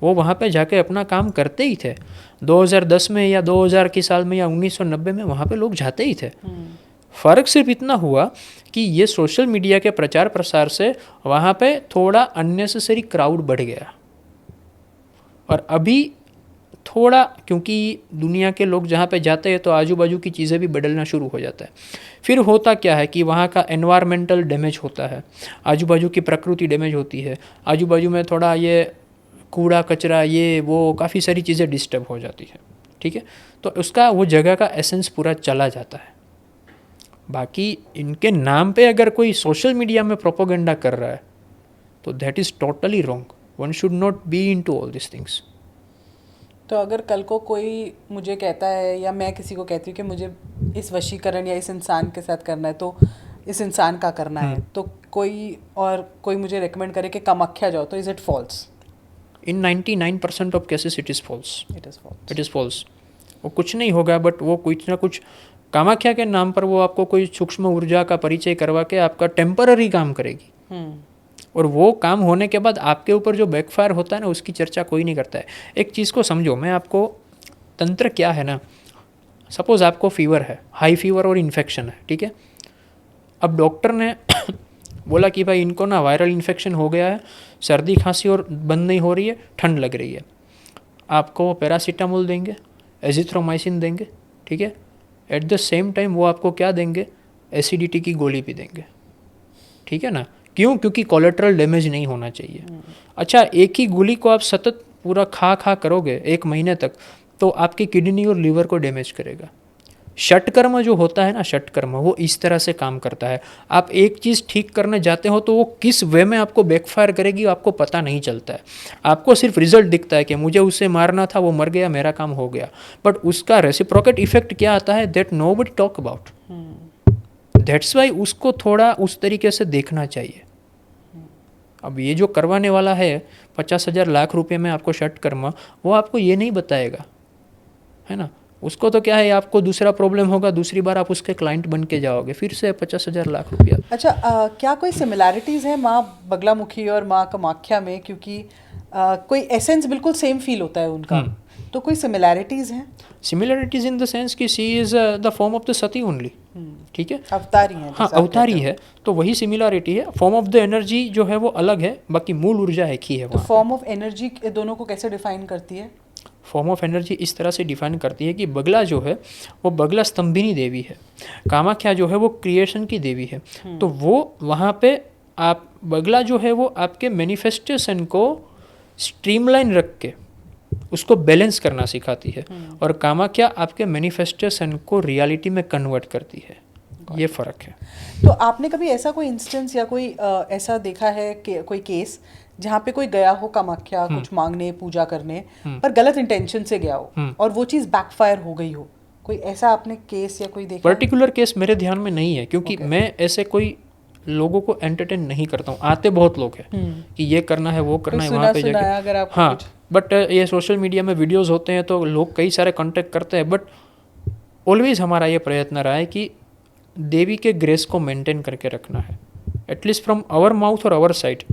वो वहाँ पे जाके अपना काम करते ही थे। 2010 में या 2000 की साल में या 1990 में वहाँ पे लोग जाते ही थे। फ़र्क सिर्फ इतना हुआ कि ये सोशल मीडिया के प्रचार प्रसार से वहाँ पे थोड़ा अननेसेसरी क्राउड बढ़ गया। और अभी थोड़ा, क्योंकि दुनिया के लोग जहाँ पे जाते हैं तो आजू बाजू की चीज़ें भी बदलना शुरू हो जाता है। फिर होता क्या है कि वहाँ का एनवायरमेंटल डैमेज होता है, आजू बाजू की प्रकृति डैमेज होती है, आजू बाजू में थोड़ा ये कूड़ा कचरा ये वो काफ़ी सारी चीज़ें डिस्टर्ब हो जाती है, ठीक है। तो उसका वो जगह का एसेंस पूरा चला जाता है। बाकी इनके नाम पे अगर कोई सोशल मीडिया में प्रोपोगेंडा कर रहा है तो that is totally wrong. One should not be into all this things. तो अगर कल को कोई मुझे कहता है या मैं किसी को कहती हूँ कि मुझे इस वशीकरण या इस इंसान के साथ करना है, तो इस इंसान का करना है, तो कोई मुझे रेकमेंड करे कि कामाख्या जाओ, तो is it false? In 99% of cases it is false. It is false. वो कुछ नहीं होगा, बट वो कुछ ना कुछ कामाख्या के नाम पर वो आपको कोई सूक्ष्म ऊर्जा का परिचय करवा के आपका टेम्पररी काम करेगी। और वो काम होने के बाद आपके ऊपर जो बैकफायर होता है ना, उसकी चर्चा कोई नहीं करता है। एक चीज़ को समझो, मैं आपको तंत्र क्या है ना, सपोज़ आपको फीवर है, हाई फीवर और इन्फेक्शन है, ठीक है। अब डॉक्टर ने बोला कि भाई इनको ना वायरल इन्फेक्शन हो गया है, सर्दी खांसी और बंद नहीं हो रही है, ठंड लग रही है। आपको पैरासीटामोल देंगे, एजिथ्रोमाइसिन देंगे, ठीक है। एट द सेम टाइम वो आपको क्या देंगे, एसिडिटी की गोली भी देंगे, ठीक है ना। क्यों? क्योंकि कोलेट्रल डैमेज नहीं होना चाहिए। अच्छा, एक ही गोली को आप सतत पूरा खा करोगे 1 महीने तक, तो आपकी किडनी और लीवर को डैमेज करेगा। षटकर्म जो होता है ना, षटकर्म वो इस तरह से काम करता है। आप एक चीज़ ठीक करने जाते हो तो वो किस वे में आपको बैकफायर करेगी आपको पता नहीं चलता है। आपको सिर्फ रिजल्ट दिखता है कि मुझे उसे मारना था, वो मर गया, मेरा काम हो गया, बट उसका रेसिप्रोकेट इफेक्ट क्या आता है that nobody talk about. That's why उसको थोड़ा उस तरीके से देखना चाहिए। अब ये जो करवाने वाला है 50,000 लाख रुपए में आपको षटकर्म, वो आपको ये नहीं बताएगा, है ना। उसको तो क्या है, आपको दूसरा प्रॉब्लम होगा, दूसरी बार आप उसके क्लाइंट बन के जाओगे, फिर से 50,000 लाख रुपया। अच्छा, क्या कोई सिमिलैरिटीज़ है माँ बगलामुखी और माँ कामाख्या में? क्योंकि कोई एसेंस बिल्कुल सेम फील होता है उनका, तो कोई सिमिलैरिटीज़ हैं? सिमिलरिटीज इन द सेंस कि she is the form of the Sati only, ठीक है, अवतारी हैं, हाँ अवतारी है, तो वही सिमिलरिटी है। फॉर्म ऑफ द एनर्जी जो है वो अलग है, बाकी मूल ऊर्जा एक ही है। तो फॉर्म ऑफ एनर्जी दोनों को कैसे डिफाइन करती है? फॉर्म ऑफ एनर्जी इस तरह से डिफाइन करती है कि बगला जो है वो बगला स्तंभिनी देवी है, कामाख्या जो है वो क्रिएशन की देवी है। तो वो वहाँ पे आप बगला जो है वो आपके मैनिफेस्टेशन को स्ट्रीमलाइन रख के उसको बैलेंस करना सिखाती है, और कामाख्या आपके मैनिफेस्टेशन को रियलिटी में कन्वर्ट करती है। ये फ़र्क है। तो आपने कभी ऐसा कोई इंस्टेंस या कोई ऐसा देखा है कि कोई केस जहाँ पे कोई गया हो कामाख्या कुछ मांगने पूजा करने, पर गलत इंटेंशन से गया हो और वो चीज़ बैकफायर हो गई हो? कोई ऐसा आपने केस या कोई देखा? पर्टिकुलर केस मेरे ध्यान में नहीं है, क्योंकि मैं ऐसे कोई लोगों को एंटरटेन नहीं करता हूँ। आते बहुत लोग हैं कि ये करना है वो करना है वहाँ पे जाके, अगर आपको हाँ, बट ये सोशल मीडिया में वीडियोस होते हैं तो लोग कई सारे कांटेक्ट करते हैं, बट ऑलवेज हमारा ये प्रयत्न रहा है कि देवी के ग्रेस को मेंटेन करके रखना है। एटलीस्ट फ्रॉम आवर माउथ और our side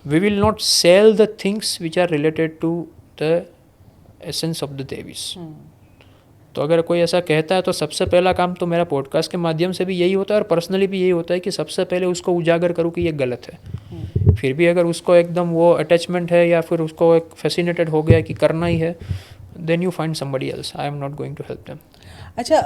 we will not sell the things which are related to the essence of the देवीज। तो अगर कोई ऐसा कहता है तो सबसे पहला काम तो मेरा पॉडकास्ट के माध्यम से भी यही होता है और पर्सनली भी यही होता है कि सबसे पहले उसको उजागर करूँ कि ये गलत है। फिर भी अगर उसको एकदम वो अटैचमेंट है या फिर उसको एक फैसिनेटेड हो गया कि करना ही है, then you find somebody else, I am not going to help them. अच्छा,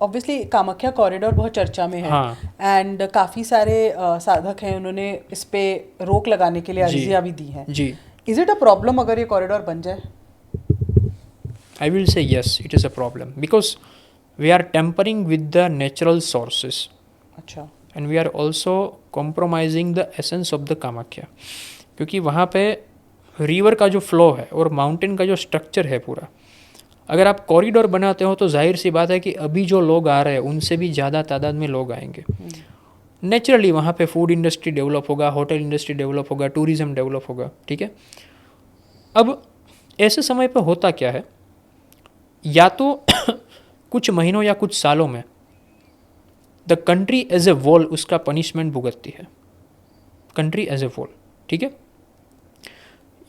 ऑब्वियसली कामाख्या कॉरिडोर बहुत चर्चा में है, हाँ। एंड काफ़ी सारे साधक हैं, उन्होंने इस पे रोक लगाने के लिए अर्जियाँ भी दी हैं जी। इज इट अ प्रॉब्लम अगर ये कॉरिडोर बन जाए? I will say yes, it is a problem because we are tampering with the natural sources. अच्छा, And we are also compromising the essence of the Kamakhya. क्योंकि वहाँ पे river का जो फ्लो है और माउंटेन का जो स्ट्रक्चर है पूरा, अगर आप कॉरिडोर बनाते हो तो जाहिर सी बात है कि अभी जो लोग आ रहे हैं उनसे भी ज़्यादा तादाद में लोग आएंगे। नेचुरली वहाँ पे फूड इंडस्ट्री डेवलप होगा, होटल इंडस्ट्री डेवलप होगा, टूरिज़्म डेवलप होगा, ठीक है। अब ऐसे समय पे होता क्या है, या तो कुछ महीनों या कुछ सालों में द कंट्री एज ए वोल उसका पनिशमेंट भुगतती है, कंट्री एज ए वोल, ठीक है।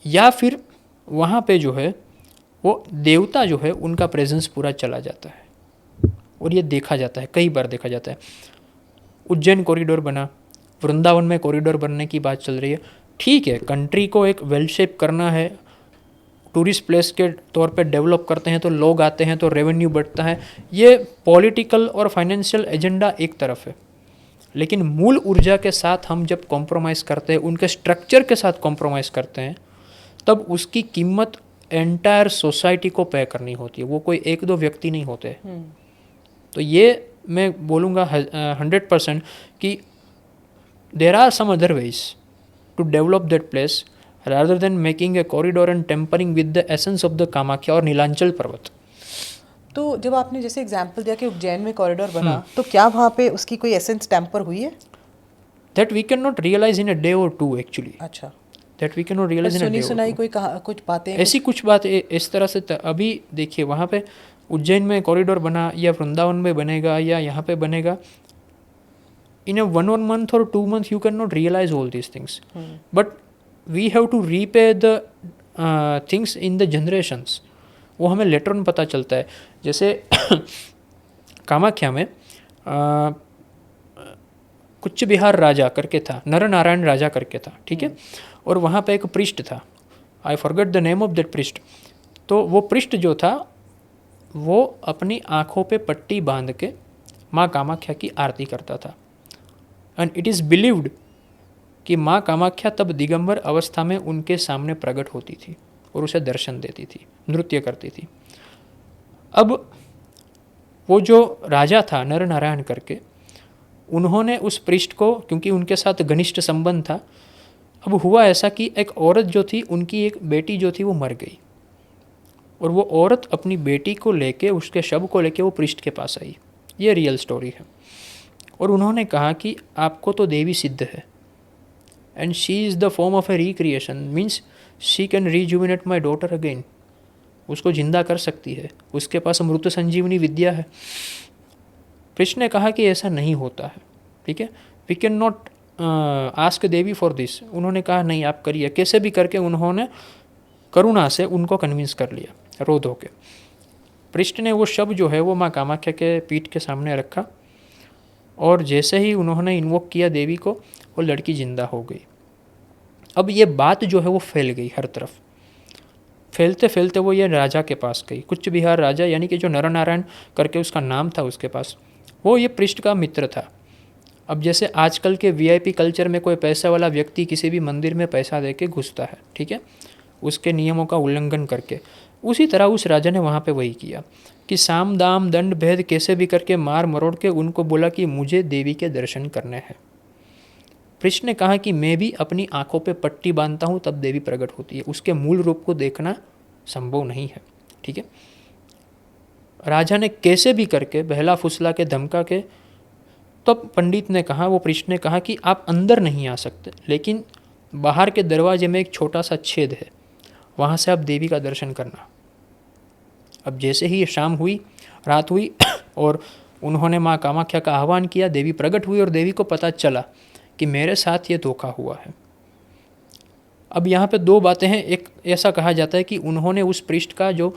या फिर वहाँ पे जो है वो देवता जो है उनका प्रेजेंस पूरा चला जाता है, और ये देखा जाता है, कई बार देखा जाता है। उज्जैन कॉरिडोर बना, वृंदावन में कॉरिडोर बनने की बात चल रही है, ठीक है, कंट्री को एक वेल शेप करना है, टूरिस्ट प्लेस के तौर पे डेवलप करते हैं तो लोग आते हैं तो रेवेन्यू बढ़ता है, ये पॉलिटिकल और फाइनेंशियल एजेंडा एक तरफ है। लेकिन मूल ऊर्जा के साथ हम जब कॉम्प्रोमाइज़ करते हैं, उनके स्ट्रक्चर के साथ कॉम्प्रोमाइज़ करते हैं, तब उसकी कीमत एंटायर सोसाइटी को पे करनी होती है, वो कोई एक दो व्यक्ति नहीं होते। तो ये मैं बोलूँगा 100% कि there are some other ways to develop that place rather than making a corridor and tampering with the essence of the Kamakhya और नीलांचल पर्वत। तो जब आपने जैसे एग्जांपल दिया कि उज्जैन में कॉरिडोर बना, तो क्या वहाँ पे उसकी कोई एसेंस टेम्पर हुई है? That we cannot realize in a day or two actually. अच्छा, That we cannot realize in a day सुनी or सुनाई two. कोई कुछ बातें ऐसी कुछ बात इस तरह से अभी देखिए, वहाँ पे उज्जैन में कॉरिडोर बना या वृंदावन में बनेगा या यहाँ पे बनेगा, in a 1 month or 2 months you cannot realize all these things. But we have to repay the things in the generations. वो हमें लेटर ऑन पता चलता है। जैसे कामाख्या में कुछ बिहार राजा करके था, नर नारायण राजा करके था, ठीक है, और वहाँ पे एक पृष्ठ था, I forget the name of that पृष्ठ। तो वो पृष्ठ जो था वो अपनी आँखों पे पट्टी बांध के माँ कामाख्या की आरती करता था, एंड इट इज़ बिलीव्ड कि माँ कामाख्या तब दिगंबर अवस्था में उनके सामने प्रकट होती थी और उसे दर्शन देती थी, नृत्य करती थी। अब वो जो राजा था नर नारायण करके, उन्होंने उस पृष्ठ को, क्योंकि उनके साथ घनिष्ठ संबंध था, अब हुआ ऐसा कि एक औरत जो थी, उनकी एक बेटी जो थी वो मर गई, और वो औरत अपनी बेटी को लेके, उसके शव को लेके वो पृष्ठ के पास आई। ये रियल स्टोरी है। और उन्होंने कहा कि आपको तो देवी सिद्ध है, and she is the form of A recreation, means she can rejuvenate my daughter again, उसको जिंदा कर सकती है, उसके पास अमृत संजीवनी विद्या है। कृष्ण ने कहा कि ऐसा नहीं होता है, ठीक है, we can not ask Devi for this. उन्होंने कहा नहीं, आप करिए। कैसे भी करके उन्होंने करुणा से उनको कन्विंस कर लिया, रोध होके। पृष्ठ ने वो शब्द जो है वो माँ कामाख्या के पीठ के सामने रखा, और जैसे ही उन्होंने इन्वोक किया देवी को, वो लड़की जिंदा हो गई। अब ये बात जो है वो फैल गई हर तरफ। फैलते फैलते वो ये राजा के पास गई, कुछ बिहार राजा, यानी कि जो नर नारायण करके उसका नाम था उसके पास। वो ये पृष्ठ का मित्र था। अब जैसे आजकल के वीआईपी कल्चर में कोई पैसा वाला व्यक्ति किसी भी मंदिर में पैसा दे के घुसता है, ठीक है, उसके नियमों का उल्लंघन करके, उसी तरह उस राजा ने वहाँ पे वही किया कि साम दाम दंड भेद कैसे भी करके मार मरोड़ के उनको बोला कि मुझे देवी के दर्शन करने हैं। कृष्ण ने कहा कि मैं भी अपनी आंखों पे पट्टी बांधता हूँ तब देवी प्रकट होती है, उसके मूल रूप को देखना संभव नहीं है, ठीक है। राजा ने कैसे भी करके बहला फुसला के धमका के, तब पंडित ने कहा, वो कृष्ण ने कहा कि आप अंदर नहीं आ सकते, लेकिन बाहर के दरवाजे में एक छोटा सा छेद है, वहाँ से आप देवी का दर्शन करना। अब जैसे ही ये शाम हुई, रात हुई, और उन्होंने माँ कामाख्या का आह्वान किया, देवी प्रकट हुई, और देवी को पता चला कि मेरे साथ ये धोखा हुआ है। अब यहाँ पे दो बातें हैं। एक ऐसा कहा जाता है कि उन्होंने उस पृष्ठ का जो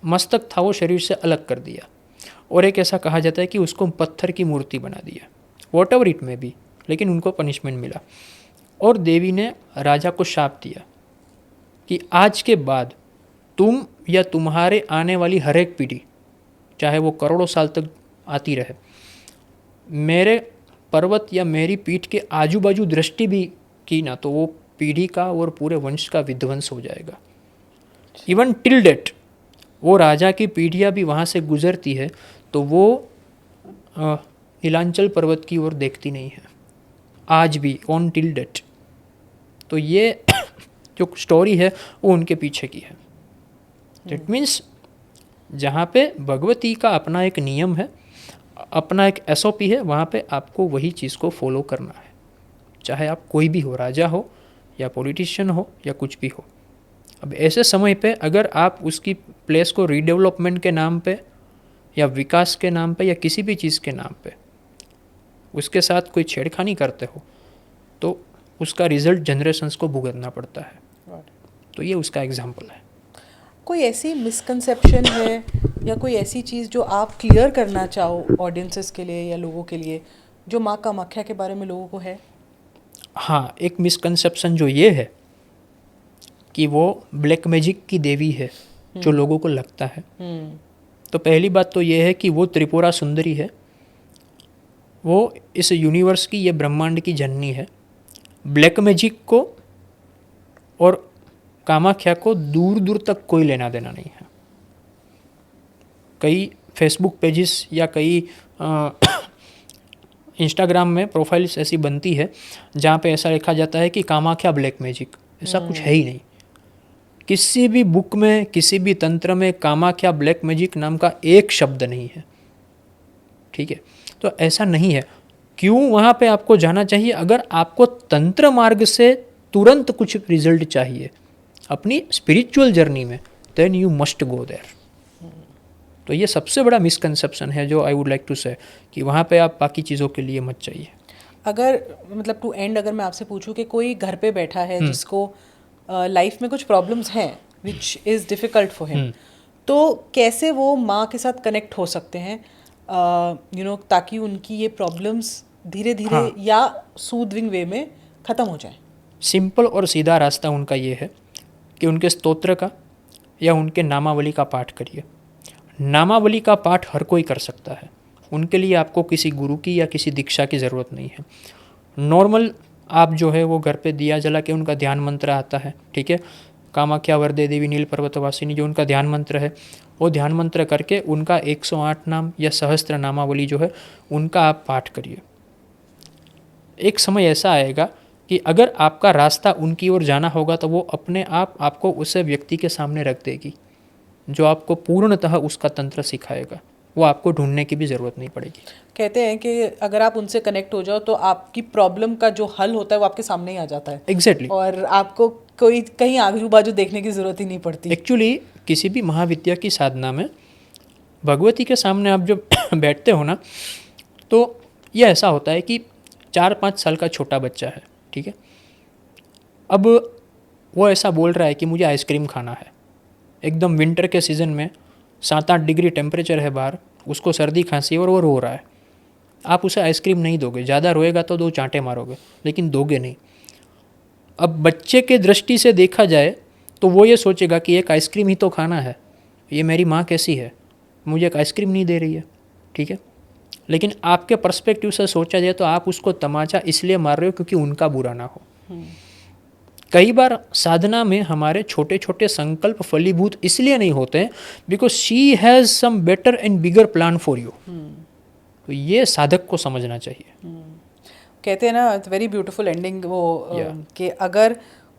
मस्तक था वो शरीर से अलग कर दिया, और एक ऐसा कहा जाता है कि उसको पत्थर की मूर्ति बना दिया। वॉट एवर इट में भी, लेकिन उनको पनिशमेंट मिला। और देवी ने राजा को शाप दिया कि आज के बाद तुम या तुम्हारे आने वाली हर एक पीढ़ी, चाहे वो करोड़ों साल तक आती रहे, मेरे पर्वत या मेरी पीठ के आजू बाजू दृष्टि भी की ना, तो वो पीढ़ी का और पूरे वंश का विध्वंस हो जाएगा। इवन टिल डेट वो राजा की पीढ़ियाँ भी वहाँ से गुजरती है तो वो नीलांचल पर्वत की ओर देखती नहीं है आज भी, ऑन टिल डेट। तो ये जो स्टोरी है वो उनके पीछे की है। दैट मीन्स जहाँ पे भगवती का अपना एक नियम है, अपना एक SOP है, वहाँ पे आपको वही चीज़ को फॉलो करना है, चाहे आप कोई भी हो, राजा हो या पॉलिटिशियन हो या कुछ भी हो। अब ऐसे समय पे अगर आप उसकी प्लेस को रीडेवलपमेंट के नाम पे या विकास के नाम पे या किसी भी चीज़ के नाम पे उसके साथ कोई छेड़खानी करते हो तो उसका रिजल्ट जनरेशंस को भुगतना पड़ता है। तो ये उसका एग्जाम्पल है। कोई ऐसी मिसकंसेप्शन है या कोई ऐसी चीज़ जो आप क्लियर करना चाहो ऑडियंसेस के लिए या लोगों के लिए, जो माँ कामाख्या के बारे में लोगों को है? हाँ, एक मिसकंसेप्शन जो ये है कि वो ब्लैक मैजिक की देवी है जो लोगों को लगता है। तो पहली बात तो ये है कि वो त्रिपुरा सुंदरी है, वो इस यूनिवर्स की, ये ब्रह्मांड की जननी है। ब्लैक मैजिक को और कामाख्या को दूर दूर तक कोई लेना देना नहीं है। कई फेसबुक पेजेस या कई इंस्टाग्राम में प्रोफाइल्स ऐसी बनती है जहाँ पे ऐसा लिखा जाता है कि कामाख्या ब्लैक मैजिक, ऐसा कुछ है ही नहीं। किसी भी बुक में, किसी भी तंत्र में कामाख्या ब्लैक मैजिक नाम का एक शब्द नहीं है, ठीक है। तो ऐसा नहीं है। क्यों वहाँ पे आपको जाना चाहिए? अगर आपको तंत्र मार्ग से तुरंत कुछ रिजल्ट चाहिए अपनी स्पिरिचुअल जर्नी में, then you must go there. तो ये सबसे बड़ा मिसकंसेप्शन है जो आई वुड लाइक टू से, कि वहाँ पे आप बाकी चीज़ों के लिए मत चाहिए। अगर मतलब टू एंड, अगर मैं आपसे पूछूं कि कोई घर पे बैठा है जिसको लाइफ में कुछ प्रॉब्लम्स हैं which is difficult for him, तो कैसे वो माँ के साथ कनेक्ट हो सकते हैं ताकि उनकी ये प्रॉब्लम्स धीरे धीरे या सूदिंग वे में ख़त्म हो जाए? सिंपल और सीधा रास्ता उनका ये है कि उनके स्तोत्र का या उनके नामावली का पाठ करिए। नामावली का पाठ हर कोई कर सकता है, उनके लिए आपको किसी गुरु की या किसी दीक्षा की ज़रूरत नहीं है। नॉर्मल आप जो है वो घर पे दिया जला के उनका ध्यान मंत्र आता है, ठीक है, कामाख्या वरदे देवी नील पर्वतवासिनी जो उनका ध्यान मंत्र है, वो ध्यान मंत्र करके उनका 108 नाम या सहस्त्र नामावली जो है उनका आप पाठ करिए। एक समय ऐसा आएगा कि अगर आपका रास्ता उनकी ओर जाना होगा तो वो अपने आप आपको उस व्यक्ति के सामने रख देगी जो आपको पूर्णतः उसका तंत्र सिखाएगा। वो आपको ढूंढने की भी ज़रूरत नहीं पड़ेगी। कहते हैं कि अगर आप उनसे कनेक्ट हो जाओ तो आपकी प्रॉब्लम का जो हल होता है वो आपके सामने ही आ जाता है। एग्जैक्टली और आपको कोई कहीं आजू बाजू देखने की ज़रूरत ही नहीं पड़ती। एक्चुअली किसी भी महाविद्या की साधना में भगवती के सामने आप जब बैठते हो ना, तो ये ऐसा होता है कि 4-5 साल का छोटा बच्चा है, ठीक है, अब वो ऐसा बोल रहा है कि मुझे आइसक्रीम खाना है। एकदम विंटर के सीज़न में 7-8 डिग्री टेम्परेचर है बाहर, उसको सर्दी खांसी और वो रो रहा है। आप उसे आइसक्रीम नहीं दोगे, ज़्यादा रोएगा तो 2 चांटे मारोगे, लेकिन दोगे नहीं। अब बच्चे के दृष्टि से देखा जाए तो वो ये सोचेगा कि एक आइसक्रीम ही तो खाना है, ये मेरी माँ कैसी है, मुझे एक आइसक्रीम नहीं दे रही है, ठीक है। लेकिन आपके पर्सपेक्टिव से सोचा जाए तो आप उसको तमाचा इसलिए मार रहे हो क्योंकि उनका बुरा ना हो। कई बार साधना में हमारे छोटे छोटे संकल्प फलीभूत इसलिए नहीं होते हैं because she has some better and bigger plan for you. तो ये साधक को समझना चाहिए। कहते हैं ना, इट्स वेरी ब्यूटीफुल एंडिंग वो कि अगर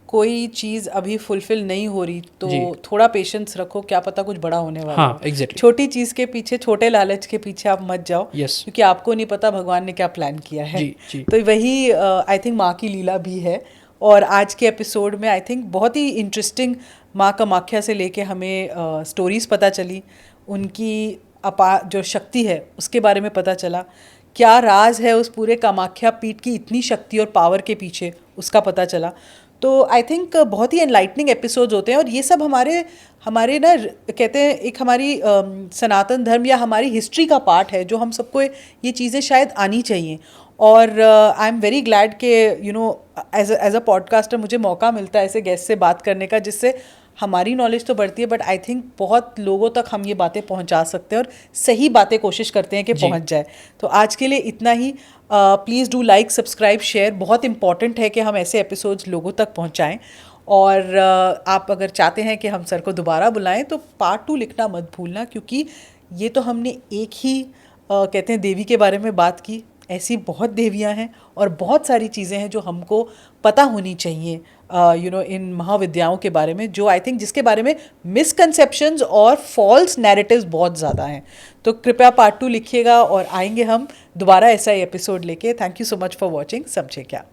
कोई चीज़ अभी फुलफिल नहीं हो रही तो थोड़ा पेशेंस रखो, क्या पता कुछ बड़ा होने वाला। हाँ, एग्जैक्टली। छोटी चीज़ के पीछे, छोटे लालच के पीछे आप मत जाओ, क्योंकि आपको नहीं पता भगवान ने क्या प्लान किया है। जी। तो वही आई थिंक माँ की लीला भी है। और आज के एपिसोड में आई थिंक बहुत ही इंटरेस्टिंग माँ कामाख्या से लेके हमें स्टोरीज पता चली, उनकी जो शक्ति है उसके बारे में पता चला, क्या राज है उस पूरे कामाख्या पीठ की इतनी शक्ति और पावर के पीछे, उसका पता चला। तो आई थिंक बहुत ही एनलाइटनिंग एपिसोड्स होते हैं और ये सब हमारे ना कहते हैं एक हमारी सनातन धर्म या हमारी हिस्ट्री का पार्ट है, जो हम सबको ये चीज़ें शायद आनी चाहिए। और आई एम वेरी ग्लैड कि you know as a podcaster मुझे मौका मिलता है ऐसे गेस्ट से बात करने का, जिससे हमारी नॉलेज तो बढ़ती है, बट आई थिंक बहुत लोगों तक हम ये बातें पहुंचा सकते हैं और सही बातें कोशिश करते हैं कि पहुंच जाए। तो आज के लिए इतना ही। Please do like, subscribe, share. बहुत इंपॉर्टेंट है कि हम ऐसे एपिसोड्स लोगों तक पहुंचाएं। और आप अगर चाहते हैं कि हम सर को दोबारा बुलाएं तो पार्ट 2 लिखना मत भूलना, क्योंकि ये तो हमने एक ही कहते हैं देवी के बारे में बात की। ऐसी बहुत देवियां हैं और बहुत सारी चीज़ें हैं जो हमको पता होनी चाहिए यू नो इन महाविद्याओं के बारे में, जो आई थिंक जिसके बारे में मिसकंसेप्शंस और फॉल्स नैरेटिव्स बहुत ज़्यादा हैं। तो कृपया पार्ट 2 लिखिएगा और आएंगे हम दोबारा ऐसा ही एपिसोड लेके। Thank you so much for watching समझे क्या।